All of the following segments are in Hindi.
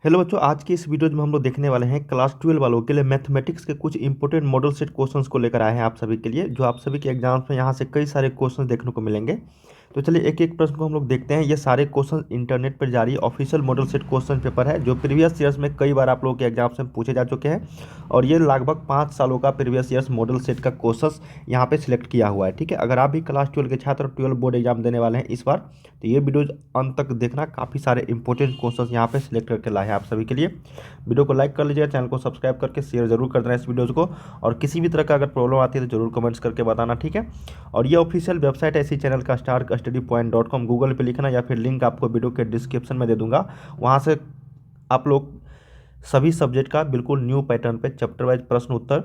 हेलो बच्चों, आज की इस वीडियो में हम लोग देखने वाले हैं क्लास 12 वालों के लिए मैथमेटिक्स के कुछ इंपॉर्टेंट मॉडल सेट क्वेश्चंस को लेकर आए हैं आप सभी के लिए, जो आप सभी के एग्जाम्स में यहाँ से कई सारे क्वेश्चंस देखने को मिलेंगे। तो चलिए एक एक प्रश्न को हम लोग देखते हैं। ये सारे क्वेश्चन इंटरनेट पर जारी official model set question paper है, जो प्रीवियस ईयर्स में कई बार आप लोगों के एग्जाम्स में पूछे जा चुके हैं। और ये लगभग 5 सालों का प्रीवियस ईयर्स मॉडल सेट का क्वेश्चन यहाँ पे सिलेक्ट किया हुआ है। ठीक है, अगर आप भी क्लास 12 के छात्र 12 बोर्ड एग्जाम देने वाले हैं इस बार, तो ये वीडियो अंत तक देखना। काफ़ी सारे इंपॉर्टेंट क्वेश्चन यहाँ पे सिलेक्ट करके लाए हैं आप सभी के लिए। वीडियो को लाइक कर लीजिएगा, चैनल को सब्सक्राइब करके शेयर जरूर कर देना इस वीडियोज़ को। और किसी भी तरह का अगर प्रॉब्लम आती है तो जरूर कमेंट्स करके बताना, ठीक है। और ये ऑफिशियल वेबसाइट है इसी चैनल का, starkstudypoint.com। गूगल पे लिखना या फिर लिंक आपको वीडियो के डिस्क्रिप्शन में दे दूंगा। वहाँ से आप लोग सभी सब्जेक्ट का बिल्कुल न्यू पैटर्न पे चैप्टर वाइज प्रश्न उत्तर,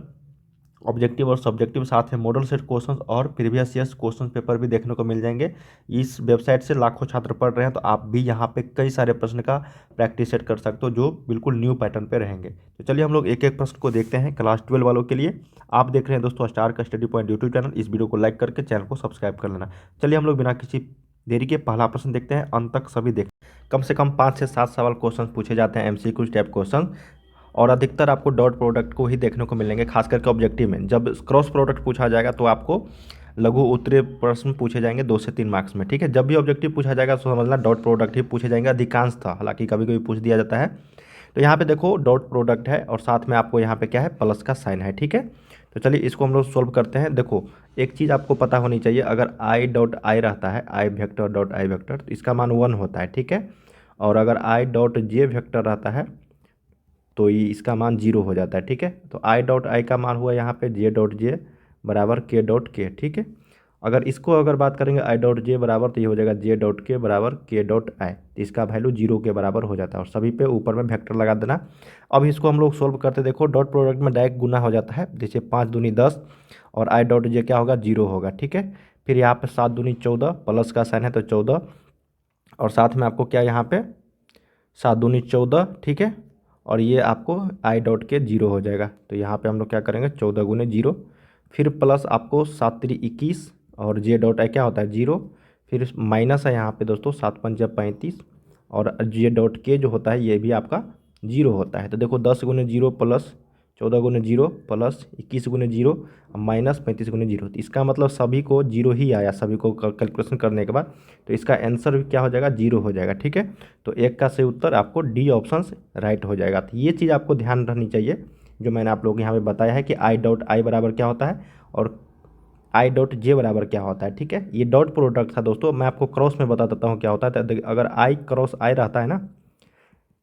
ऑब्जेक्टिव और सब्जेक्टिव, साथ में मॉडल सेट क्वेश्चंस और प्रीवियस ईयर्स क्वेश्चन पेपर भी देखने को मिल जाएंगे। इस वेबसाइट से लाखों छात्र पढ़ रहे हैं, तो आप भी यहाँ पे कई सारे प्रश्न का प्रैक्टिस सेट कर सकते हो, जो बिल्कुल न्यू पैटर्न पे रहेंगे। तो चलिए हम लोग एक एक प्रश्न को देखते हैं क्लास 12 वालों के लिए। आप देख रहे हैं दोस्तों स्टार का स्टडी पॉइंट यूट्यूब चैनल। इस वीडियो को लाइक करके चैनल को सब्सक्राइब कर लेना। चलिए हम लोग बिना किसी देरी के पहला प्रश्न देखते हैं, अंत तक सभी देख। कम से कम 5 से 7 सवाल क्वेश्चन पूछे जाते हैं, एमसीक्यू टाइप क्वेश्चन। और अधिकतर आपको डॉट प्रोडक्ट को ही देखने को मिलेंगे, खास करके ऑब्जेक्टिव में। जब क्रॉस प्रोडक्ट पूछा जाएगा तो आपको लघु उत्तरीय प्रश्न पूछे जाएंगे 2 से 3 मार्क्स में। ठीक है, जब भी ऑब्जेक्टिव पूछा जाएगा तो समझना डॉट प्रोडक्ट ही पूछे जाएंगे अधिकांश था, हालांकि कभी कभी पूछ दिया जाता है। तो यहाँ पे देखो डॉट प्रोडक्ट है और साथ में आपको यहाँ पे क्या है, प्लस का साइन है। ठीक है, तो चलिए इसको हम लोग सोल्व करते हैं। देखो एक चीज़ आपको पता होनी चाहिए, अगर आई डॉट आई रहता है, आई वेक्टर डॉट आई वेक्टर, तो इसका मान 1 होता है। ठीक है, और अगर आई डॉट जे वेक्टर रहता है तो ये इसका मान 0 हो जाता है। ठीक है, तो आई डॉट आई का मान हुआ यहाँ पे जे डॉट जे बराबर के डॉट के। ठीक है, अगर इसको अगर बात करेंगे आई डॉट जे बराबर, तो ये हो जाएगा जे डॉट के बराबर के डॉट आई। तो इसका वैल्यू 0 के बराबर हो जाता है, और सभी पे ऊपर में वेक्टर लगा देना। अब इसको हम लोग सोल्व करते, देखो डॉट प्रोडक्ट में डायरेक्ट गुना हो जाता है, जैसे 5 दूनी 10 और आई डॉट जे क्या होगा, 0 होगा। ठीक है, फिर यहाँ पे 7 दूनी 14, प्लस का साइन है तो 14, और साथ में आपको क्या यहाँ पे 7 दूनी 14। ठीक है, और ये आपको आई डॉट के 0 हो जाएगा। तो यहाँ पे हम लोग क्या करेंगे, 14 गुने 0, फिर प्लस आपको 7 3 21, और जे डॉट आई क्या होता है 0, फिर माइनस है यहाँ पे दोस्तों 7 5 35, और जे डॉट के जो होता है ये भी आपका 0 होता है। तो देखो 10 गुने 0 प्लस 14 गुने 0 प्लस 21 गुने 0 माइनस 35 गुने 0। तो इसका मतलब सभी को 0 ही आया, सभी को कैलकुलेशन करने के बाद। तो इसका आंसर भी क्या हो जाएगा, 0 हो जाएगा। ठीक है, तो एक का सही उत्तर आपको डी ऑप्शन राइट हो जाएगा। तो ये चीज़ आपको ध्यान रखनी चाहिए, जो मैंने आप लोगों को यहाँ पे बताया है कि आई डॉट आई बराबर क्या होता है और आई डॉट जे बराबर क्या होता है। ठीक है, ये डॉट प्रोडक्ट था दोस्तों, मैं आपको क्रॉस में बता देता हूँ क्या होता है। तो अगर आई क्रॉस आई रहता है ना,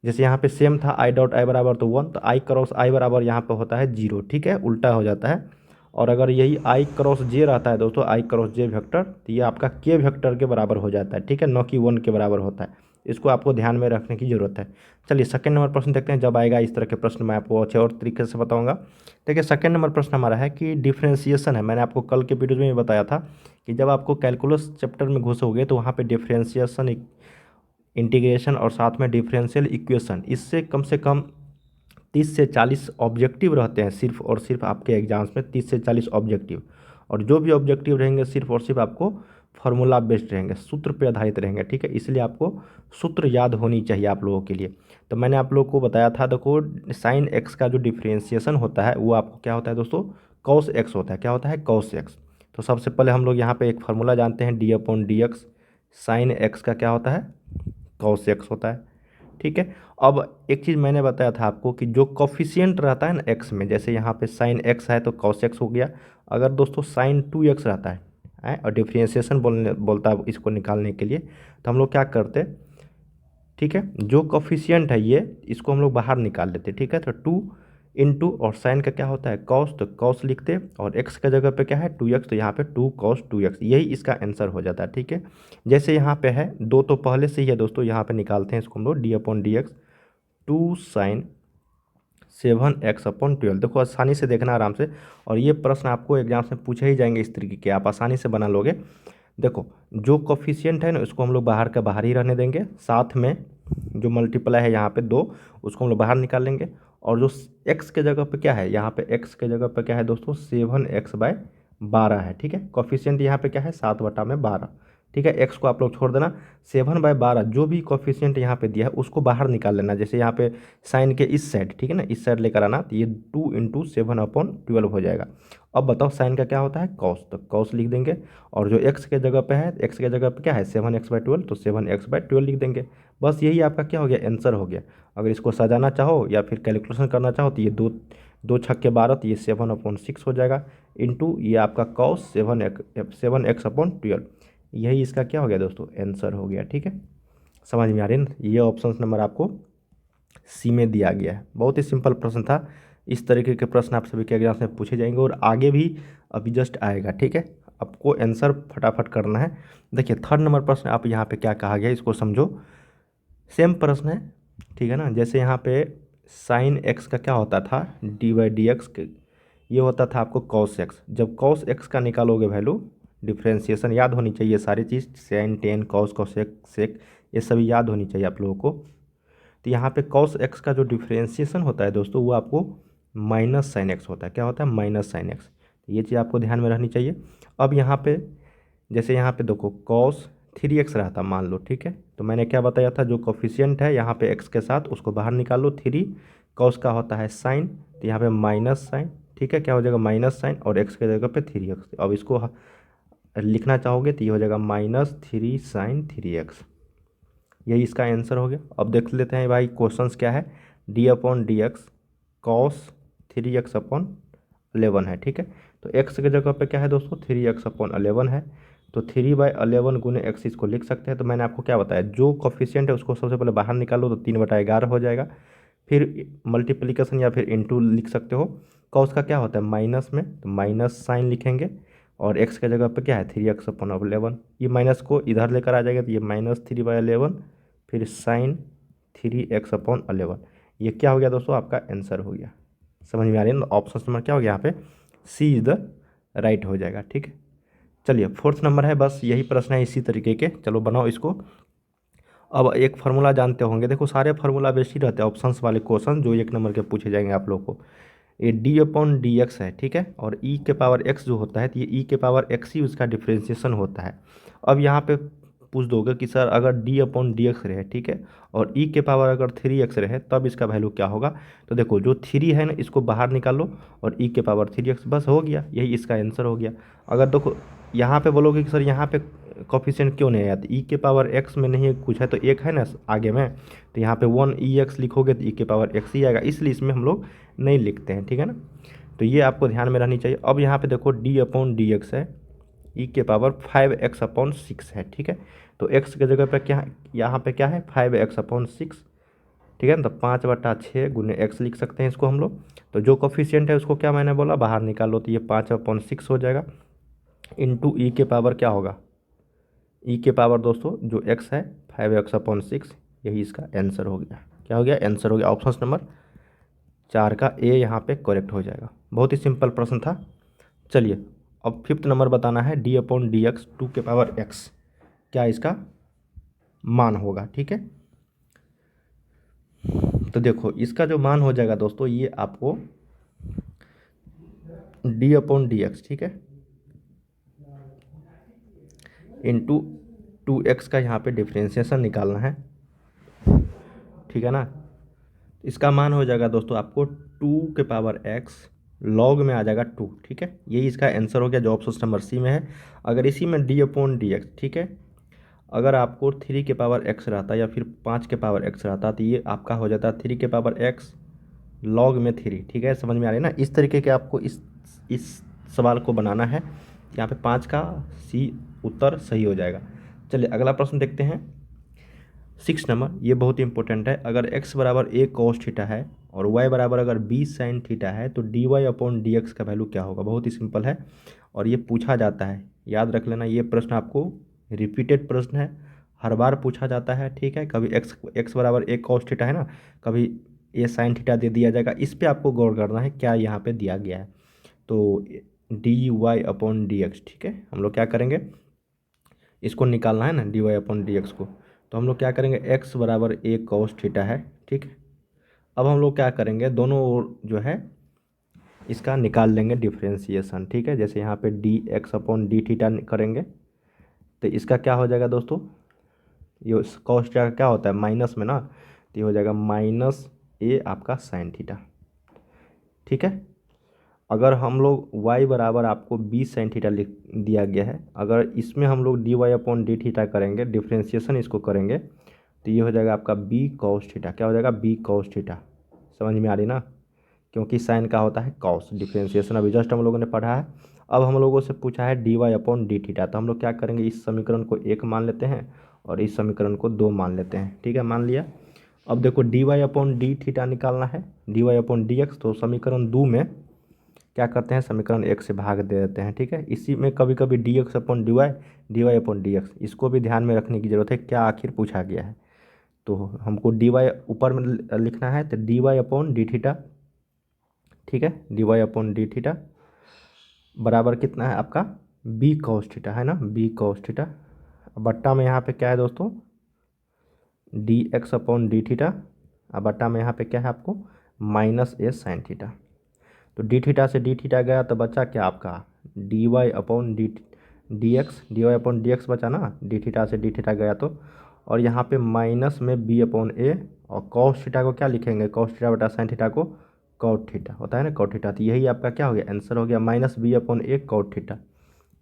जैसे यहाँ पे सेम था आई डॉट आई बराबर तो 1, तो आई क्रॉस आई बराबर यहाँ पे होता है 0। ठीक है, उल्टा हो जाता है। और अगर यही आई क्रॉस जे रहता है दोस्तों, आई क्रॉस जे वेक्टर, तो ये आपका के वेक्टर के बराबर हो जाता है। ठीक है, न कि 1 के बराबर होता है। इसको आपको ध्यान में रखने की ज़रूरत है। चलिए सेकंड नंबर प्रश्न देखते हैं। जब आएगा इस तरह के प्रश्न मैं आपको अच्छे और तरीके से बताऊंगा। देखिए सेकंड नंबर प्रश्न हमारा है कि डिफ्रेंशिएशन है। मैंने आपको कल के वीडियो में बताया था कि जब आपको कैलकुलस चैप्टर में घुसोगे तो वहाँ पे डिफ्रेंशिएशन, इंटीग्रेशन और साथ में डिफरेंशियल इक्वेशन, इससे कम से कम 30 से 40 ऑब्जेक्टिव रहते हैं, सिर्फ और सिर्फ आपके एग्जाम्स में 30 से 40 ऑब्जेक्टिव। और जो भी ऑब्जेक्टिव रहेंगे सिर्फ और सिर्फ आपको फार्मूला बेस्ड रहेंगे, सूत्र पे आधारित रहेंगे। ठीक है, इसलिए आपको सूत्र याद होनी चाहिए आप लोगों के लिए। तो मैंने आप लोगों को बताया था, देखो साइन एक्स का जो डिफ्रेंशिएशन होता है वो आपको क्या होता है दोस्तों, कॉस एक्स होता है। क्या होता है, कॉस एक्स। तो सबसे पहले हम लोग यहाँ पे एक फार्मूला जानते हैं, D upon d x. Sine x का क्या होता है, कॉस एक्स होता है। ठीक है, अब एक चीज़ मैंने बताया था आपको कि जो कॉफिशिएंट रहता है ना एक्स में, जैसे यहाँ पे साइन एक्स है तो कॉस एक्स हो गया। अगर दोस्तों साइन 2x रहता है और डिफ्रेंशिएशन बोलता है इसको निकालने के लिए, तो हम लोग क्या करते, ठीक है, जो कॉफिशिएंट है ये, इसको हम लोग बाहर निकाल लेते। ठीक है, तो 2 इंटू और साइन का क्या होता है कॉस, तो कॉस लिखते, और एक्स का जगह पे क्या है 2x, तो यहाँ पे 2 cos 2x, यही इसका आंसर हो जाता है। ठीक है, जैसे यहाँ पे है 2 तो पहले से ही है दोस्तों, यहाँ पे निकालते हैं इसको हम लोग, d upon d x 2 sine 7x/12। देखो आसानी से देखना आराम से, और ये प्रश्न आपको एग्जाम में पूछे ही जाएंगे इस तरीके के, आप आसानी से बना लोगे। देखो जो कोफिशिएंट है ना उसको हम लोग बाहर का बाहर ही रहने देंगे, साथ में जो मल्टीप्लाई है यहाँ पे 2, उसको हम लोग बाहर निकाल लेंगे। और जो x के जगह पे क्या है, यहाँ पे x के जगह पे क्या है दोस्तों, 7x/12 है। ठीक है, कोफिशिएंट यहाँ पे क्या है 7/12। ठीक है। एक्स को आप लोग छोड़ देना, 7/12 जो भी कोफिशिएंट यहाँ पे दिया है उसको बाहर निकाल लेना। जैसे यहाँ पे साइन के इस साइड, ठीक है ना, इस साइड लेकर आना, तो ये 2 × 7/12 हो जाएगा। अब बताओ साइन का क्या होता है, कॉस, तो कॉस लिख देंगे। और जो एक्स के जगह पे है, एक्स के जगह पे क्या है 7x/12, तो 7x/12 लिख देंगे। बस यही आपका क्या हो गया, आंसर हो गया। अगर इसको सजाना चाहो या फिर कैलकुलेशन करना चाहो तो ये 2×6 = 12, तो ये 7/6 हो जाएगा, इंटू ये आपका कॉस 7x/12। यही इसका क्या हो गया दोस्तों, आंसर हो गया। ठीक है, समझ में आ रही है ना। ये ऑप्शन नंबर आपको सी में दिया गया है। बहुत ही सिंपल प्रश्न था। इस तरीके के प्रश्न आप सभी के एग्जाम में पूछे जाएंगे और आगे भी अभी जस्ट आएगा। ठीक है, आपको आंसर फटाफट करना है। देखिए 3rd नंबर प्रश्न आप यहाँ पे क्या कहा गया इसको समझो। सेम प्रश्न है, ठीक है ना। जैसे यहाँ पे साइन एक्स का क्या होता था, dy/dx, ये होता था आपको कॉस एक्स। जब कॉस एक्स का निकालोगे वैल्यू, डिफ्रेंशिएशन याद होनी चाहिए सारी चीज़, sine tan cos cosec sec, ये सभी याद होनी चाहिए आप लोगों को। तो यहाँ पे कॉस एक्स का जो डिफ्रेंशिएशन होता है दोस्तों, वो आपको माइनस साइन एक्स होता है। क्या होता है, माइनस साइन एक्स। ये चीज़ आपको ध्यान में रहनी चाहिए। अब यहाँ पे जैसे यहाँ पे देखो कॉस 3x रहता मान लो, ठीक है, तो मैंने क्या बताया था, जो कोफिशिएंट है यहाँ पे x के साथ उसको बाहर निकाल लो, 3 कॉस का होता है साइन, तो यहाँ पे माइनस साइन, ठीक है, क्या हो जाएगा माइनस साइन, और x के जगह पे 3x। अब इसको लिखना चाहोगे तो ये हो जाएगा -3 sin 3x। यही इसका आंसर हो गया। अब देख लेते हैं भाई क्वेश्चंस क्या है। d/dx cos 3x/11 है, ठीक है। तो x के जगह पे क्या है दोस्तों, 3x/11 है, तो 3/11 गुने x इसको लिख सकते हैं। तो मैंने आपको क्या बताया, जो कोफिशिएंट है उसको सबसे पहले बाहर निकालो, तो 3/11 हो जाएगा। फिर मल्टीप्लिकेशन या फिर इंटू लिख सकते हो। कॉस का क्या होता है माइनस में, तो माइनस साइन लिखेंगे, और x के जगह पे क्या है 3x/11। ये माइनस को इधर लेकर आ जाएगा, तो ये -3/11, फिर साइन 3x/11। ये क्या हो गया दोस्तों, आपका आंसर हो गया। समझ में आ रही है ना। ऑप्शन नंबर क्या हो गया यहाँ पे, सी इज द राइट हो जाएगा। ठीक है, चलिए 4th नंबर है, बस यही प्रश्न है इसी तरीके के। चलो बनाओ इसको। अब एक फार्मूला जानते होंगे, देखो सारे फार्मूला बेस्ट ही रहते हैं ऑप्शंस वाले क्वेश्चन जो 1 नंबर के पूछे जाएंगे आप लोग को। ये d/dx है, ठीक है, और e के पावर x जो होता है, तो ये e के पावर x ही उसका डिफ्रेंशिएशन होता है। अब यहाँ पे पूछ दोगे कि सर अगर d/dx रहे, ठीक है, और e के पावर अगर 3x रहे तब इसका वैल्यू क्या होगा। तो देखो जो 3 है ना, इसको बाहर निकालो, और e के पावर 3x, बस हो गया, यही इसका आंसर हो गया। अगर देखो यहाँ पे बोलोगे कि सर यहाँ पे कोफिशिएंट क्यों नहीं आया, तो e के पावर x में नहीं कुछ है, तो एक है ना आगे में, तो यहाँ पे 1ex लिखोगे तो e के पावर x ही आएगा, इसलिए इसमें हम लोग नहीं लिखते हैं। ठीक है ना, तो ये आपको ध्यान में रहनी चाहिए। अब यहाँ पे देखो d/dx है, e के पावर 5x/6 है, ठीक है, तो x के जगह पे क्या है, यहाँ पे क्या है 5x/6, ठीक है ना, तो 5/6 गुने x लिख सकते हैं इसको हम लोग। तो जो कोफिशिएंट है उसको क्या मैंने बोला बाहर निकालो, तो ये 5/6 हो जाएगा, इंटू ई के पावर क्या होगा, ई के पावर दोस्तों जो x है 5x/6, यही इसका आंसर हो गया। क्या हो गया, आंसर हो गया। ऑप्शन नंबर 4 का ए यहाँ पे करेक्ट हो जाएगा। बहुत ही सिंपल प्रश्न था। चलिए अब 5th नंबर बताना है, d/dx 2 के पावर x, क्या इसका मान होगा। ठीक है, तो देखो इसका जो मान हो जाएगा दोस्तों, ये आपको d/dx, ठीक है, इंटू 2x का यहाँ पे डिफ्रेंशिएशन निकालना है, ठीक है ना। इसका मान हो जाएगा दोस्तों आपको 2 के पावर x लॉग में आ जाएगा 2, ठीक है, यही इसका आंसर हो गया जो ऑप्शन नंबर सी में है। अगर इसी में d/dx, ठीक है, अगर आपको 3 के पावर x रहता या फिर 5 के पावर x रहता, तो ये आपका हो जाता 3 के पावर x लॉग में 3, ठीक है, समझ में आ रही है ना। इस तरीके के आपको इस सवाल को बनाना है। यहाँ पे 5 का सी उत्तर सही हो जाएगा। चलिए अगला प्रश्न देखते हैं, 6 नंबर, ये बहुत इंपॉर्टेंट है। अगर x बराबर a cos थीटा है और y बराबर अगर b sin थीटा है, तो dy/dx का वैल्यू क्या होगा। बहुत ही सिंपल है और ये पूछा जाता है, याद रख लेना। ये प्रश्न आपको रिपीटेड प्रश्न है, हर बार पूछा जाता है, ठीक है। कभी x बराबर a cos थीटा है ना, कभी a sin थीटा दे दिया जाएगा। इस पर आपको गौर करना है क्या यहाँ पे दिया गया है। तो dy/dx, ठीक है, हम लोग क्या करेंगे, इसको निकालना है ना dy/dx को। तो हम लोग क्या करेंगे, x बराबर a cos थीटा है, ठीक है। अब हम लोग क्या करेंगे, दोनों ओर जो है इसका निकाल लेंगे डिफ्रेंशिएशन, ठीक है। जैसे यहाँ पे dx/d थीटा करेंगे, तो इसका क्या हो जाएगा दोस्तों, ये कॉस थीटा का क्या होता है माइनस में ना, तो ये हो जाएगा माइनस ए आपका साइन थीटा। ठीक है, अगर हम लोग y बराबर आपको बी साइन थीटा लिख दिया गया है, अगर इसमें हम लोग d y upon d theta करेंगे, डिफ्रेंशिएशन इसको करेंगे, तो ये हो जाएगा आपका बी कॉस थीटा। क्या हो जाएगा, बी कॉस थीटा। समझ में आ रही ना, क्योंकि साइन का होता है कॉस, डिफ्रेंशिएशन अभी जस्ट हम लोगों ने पढ़ा है। अब हम लोगों से पूछा है d y upon d theta, तो हम लोग क्या करेंगे, इस समीकरण को 1 मान लेते हैं और इस समीकरण को 2 मान लेते हैं। ठीक है, मान लिया। अब देखो d y upon d theta निकालना है, d y upon d x, तो समीकरण 2 में क्या करते हैं, समीकरण 1 से भाग दे देते हैं। ठीक है, इसी में कभी कभी d x upon d y upon d x, इसको भी ध्यान में रखने की जरूरत है, क्या आखिर पूछा गया है। तो हमको डी वाई ऊपर में लिखना है, तो d y upon d theta. ठीक है, d y upon d theta बराबर कितना है आपका, बी कॉस थीटा है ना, बी कॉस थीटा। बट्टा में यहाँ पे क्या है दोस्तों, d x upon d theta, अब बट्टा में यहाँ पे क्या है आपको, माइनस ए साइन थीटा। तो डी थीटा से डी थीटा गया तो बचा क्या आपका, d y upon d x, d y upon d x बचा ना, डी थीटा से डी थीटा गया तो, और यहाँ पे माइनस में बी अपॉन ए, और कॉस थीटा को क्या लिखेंगे, कॉस थीटा बटा साइन थीटा को कॉट थीटा होता है ना, कॉट थीटा। तो यही आपका क्या हो गया, आंसर हो गया minus b upon a cot theta,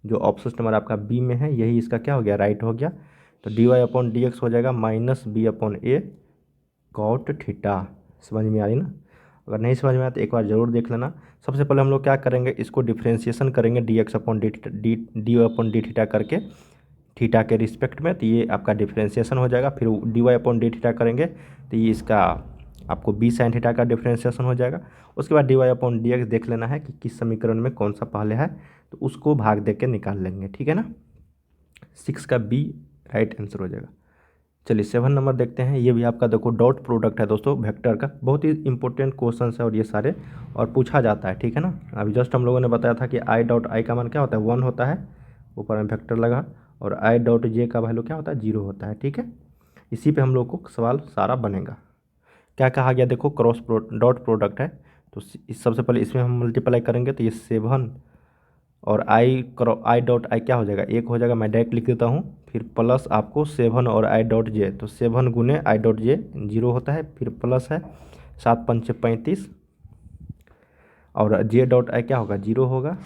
जो ऑप्शन नंबर आपका बी में है, यही इसका क्या हो गया, राइट हो गया। तो d y upon d x हो जाएगा minus b upon a cot theta. समझ में आ रही ना, अगर नहीं समझ में आया तो एक बार ज़रूर देख लेना। सबसे पहले हम लोग क्या करेंगे, इसको डिफ्रेंशिएशन करेंगे d x upon d upon d theta करके थीटा के रिस्पेक्ट में, तो ये आपका डिफ्रेंशिएशन हो जाएगा। फिर d y upon d theta करेंगे तो ये इसका आपको बी साइन थीटा का डिफ्रेंशिएशन हो जाएगा। उसके बाद d y upon d x देख लेना है कि किस समीकरण में कौन सा पहले है, तो उसको भाग दे के निकाल लेंगे। ठीक है ना, 6 का बी राइट आंसर हो जाएगा। चलिए 7 नंबर देखते हैं। ये भी आपका देखो डॉट प्रोडक्ट है दोस्तों, वेक्टर का बहुत ही इंपॉर्टेंट क्वेश्चन है और ये सारे और पूछा जाता है। ठीक है ना, अभी जस्ट हम लोगों ने बताया था कि आई डॉट आई का मान क्या होता है, 1 होता है, ऊपर में वेक्टर लगा, और आई डॉट जे का वैल्यू क्या होता है, 0 होता है। ठीक है, इसी पे हम लोग को सवाल सारा बनेगा। क्या कहा गया, देखो डॉट प्रोडक्ट है, तो सबसे पहले इसमें हम मल्टीप्लाई करेंगे, तो ये 7 और आई डॉट आई क्या हो जाएगा, 1 हो जाएगा, मैं डायरेक्ट लिख देता हूँ। फिर प्लस आपको 7 और आई डॉट जे, तो 7 गुने आई डॉट जे 0 होता है, फिर प्लस है 7 पंचे 35, और जे डॉट आई क्या होगा, 0 होगा।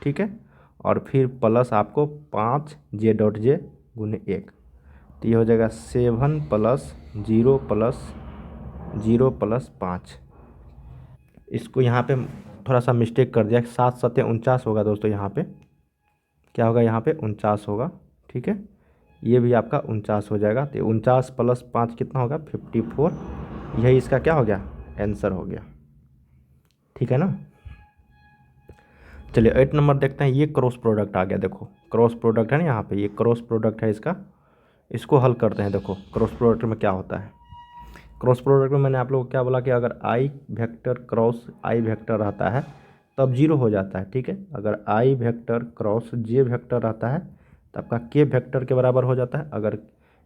ठीक है, और फिर प्लस आपको 5 जे डॉट जे गुने 1, तो ये हो जाएगा 7 प्लस 0 प्लस 0 प्लस 5। इसको यहाँ पे थोड़ा सा मिस्टेक कर दिया, 7 7 49 होगा दोस्तों, यहाँ पे क्या होगा, यहाँ पे 49 होगा। ठीक है, ये भी आपका 49 हो जाएगा, तो 49 प्लस 5 कितना होगा, 54। यही इसका क्या हो गया, आंसर हो गया। ठीक है ना, चलिए 8 नंबर देखते हैं। ये क्रॉस प्रोडक्ट आ गया, देखो क्रॉस प्रोडक्ट है ना, यहाँ पे ये क्रॉस प्रोडक्ट है इसका, इसको हल करते हैं। देखो क्रॉस प्रोडक्ट में क्या होता है, क्रॉस प्रोडक्ट में मैंने आप लोगों को क्या बोला कि अगर आई वेक्टर क्रॉस आई वेक्टर रहता है तब 0 हो जाता है। ठीक है, अगर आई वेक्टर क्रॉस जे वेक्टर रहता है तो आपका के वेक्टर के बराबर हो जाता है। अगर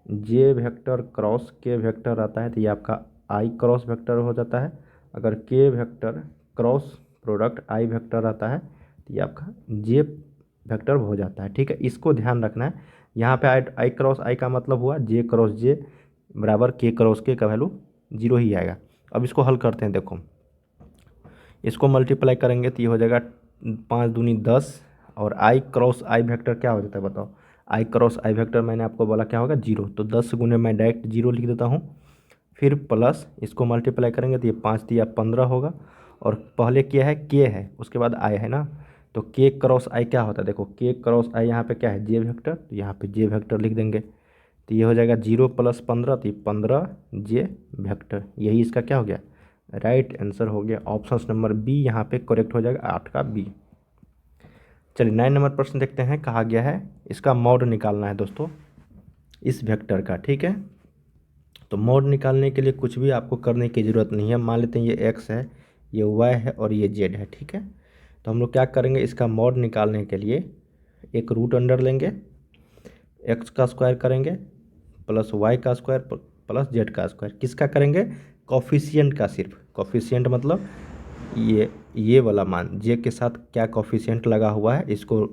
जे वेक्टर क्रॉस के वेक्टर रहता है तो ये आपका आई क्रॉस वेक्टर हो जाता है। अगर के vector cross product I vector रहता है तो ये आपका जे वेक्टर हो जाता है। ठीक है, इसको ध्यान रखना है। यहाँ पे आई क्रॉस आई का मतलब हुआ जे क्रॉस जे बराबर के क्रॉस के का वैल्यू 0 ही आएगा। अब इसको हल करते हैं, देखो इसको मल्टीप्लाई करेंगे तो ये हो जाएगा 5 दूनी 10, और आई क्रॉस आई वेक्टर क्या हो जाता है बताओ, आई क्रॉस आई वेक्टर मैंने आपको बोला क्या होगा, 0, तो 10 गुने मैं डायरेक्ट 0 लिख देता हूँ। फिर प्लस इसको मल्टीप्लाई करेंगे तो ये 5 दिया 15 होगा, और पहले क्या है, के है, उसके बाद आई है ना, तो के क्रॉस आई क्या होता है, देखो के क्रॉस आई यहाँ पे क्या है, जे वेक्टर, तो यहाँ पे जे वेक्टर लिख देंगे, तो ये हो जाएगा 0 प्लस 15, तो 15 जे वेक्टर। यही इसका क्या हो गया, राइट आंसर हो गया। ऑप्शन नंबर बी यहाँ पे करेक्ट हो जाएगा, 8 का बी। चलिए 9 नंबर प्रश्न देखते हैं। कहा गया है इसका मॉड निकालना है दोस्तों इस वेक्टर का। ठीक है, तो मॉड निकालने के लिए कुछ भी आपको करने की ज़रूरत नहीं है। मान लेते हैं ये एक्स है, ये वाई है और ये जेड है। ठीक है, तो हम लोग क्या करेंगे, इसका मॉड निकालने के लिए एक रूट अंडर लेंगे, एक्स का स्क्वायर करेंगे प्लस वाई का स्क्वायर प्लस जेड का स्क्वायर। किसका करेंगे, कॉफिशिएंट का, सिर्फ कॉफिशिएंट मतलब ये वाला मान जे के साथ क्या कॉफिशिएंट लगा हुआ है, इसको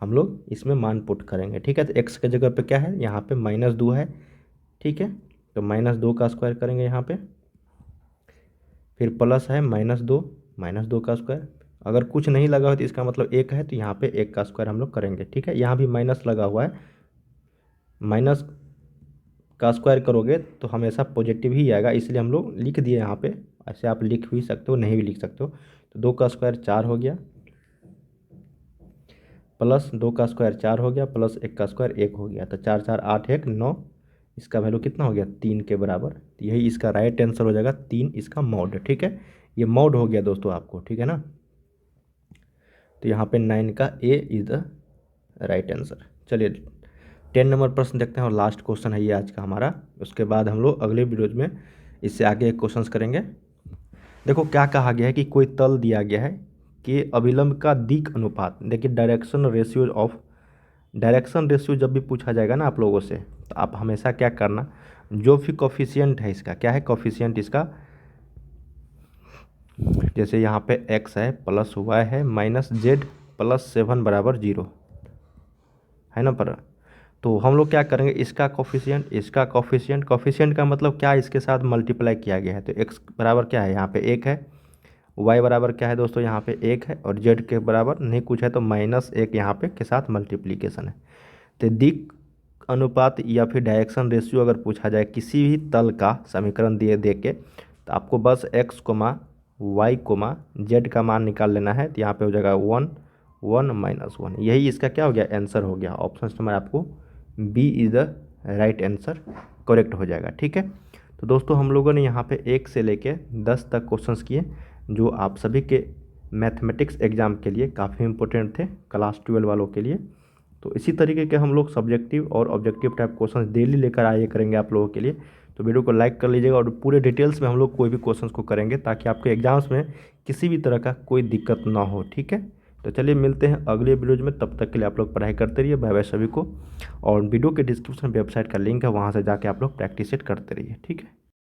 हम लोग इसमें मान पुट करेंगे, ठीक है। तो एक्स के जगह पे क्या है, यहाँ पे -2 है, ठीक है। तो -2 का स्क्वायर करेंगे यहाँ पे, फिर प्लस है -2 का स्क्वायर। अगर कुछ नहीं लगा हो तो इसका मतलब 1 है, तो यहाँ पे 1 का स्क्वायर हम लोग करेंगे, ठीक है। यहाँ भी माइनस लगा हुआ है, माइनस का स्क्वायर करोगे तो हमेशा पॉजिटिव ही आएगा, इसलिए हम लोग लिख दिए यहाँ पे। ऐसे आप लिख भी सकते हो, नहीं भी लिख सकते हो। तो 2 का स्क्वायर 4 हो गया, प्लस 2 का स्क्वायर 4 हो गया, प्लस 1 का स्क्वायर 1 हो गया। तो 4 4 8 1 9, इसका वैल्यू कितना हो गया, 3 के बराबर। तो यही इसका राइट आंसर हो जाएगा, 3 इसका मॉड, ठीक है। ये मॉड हो गया दोस्तों आपको, ठीक है ना। तो यहाँ पे 9 का ए इज द राइट आंसर। चलिए 10 नंबर प्रश्न देखते हैं, और लास्ट क्वेश्चन है ये आज का हमारा। उसके बाद हम लोग अगले वीडियोज में इससे आगे क्वेश्चंस करेंगे। देखो क्या कहा गया है कि कोई तल दिया गया है कि अभिलंब का दिक् अनुपात, देखिए डायरेक्शन रेशियो जब भी पूछा जाएगा ना आप लोगों से, तो आप हमेशा क्या करना, जो भी कॉफिशिएंट है इसका, क्या है कॉफिशिएंट इसका, जैसे यहाँ पे x है प्लस y है माइनस z प्लस 7 बराबर 0 है ना। पर तो हम लोग क्या करेंगे, इसका कॉफिशिएंट का मतलब क्या है, इसके साथ मल्टीप्लाई किया गया है। तो x बराबर क्या है, यहाँ पे 1 है, y बराबर क्या है दोस्तों, यहाँ पे 1 है, और z के बराबर नहीं कुछ है, तो -1 यहाँ पे के साथ मल्टीप्लीकेशन है। तो दिक् अनुपात या फिर डायरेक्शन रेशियो अगर पूछा जाए किसी भी तल का समीकरण दिए दे के, तो आपको बस x, y, z का मान निकाल लेना है। तो यहाँ पे हो जाएगा 1 1 -1, यही इसका क्या हो गया, आंसर हो गया। ऑप्शन नंबर आपको B is the right answer, correct हो जाएगा, ठीक है। तो दोस्तों हम लोगों ने यहाँ पे 1 से लेके 10 तक क्वेश्चंस किए, जो आप सभी के मैथमेटिक्स एग्ज़ाम के लिए काफ़ी इंपॉर्टेंट थे, क्लास 12 वालों के लिए। तो इसी तरीके के हम लोग सब्जेक्टिव और ऑब्जेक्टिव टाइप क्वेश्चंस डेली लेकर आए करेंगे आप लोगों के लिए। तो वीडियो को लाइक कर लीजिएगा, और पूरे डिटेल्स में हम लोग कोई भी क्वेश्चंस को करेंगे, ताकि आपके एग्जाम्स में किसी भी तरह का कोई दिक्कत ना हो, ठीक है। तो चलिए मिलते हैं अगले वीडियोज में, तब तक के लिए आप लोग पढ़ाई करते रहिए। बाय बाय सभी को। और वीडियो के डिस्क्रिप्शन में वेबसाइट का लिंक है, वहाँ से जाके आप लोग प्रैक्टिस सेट करते रहिए, ठीक है।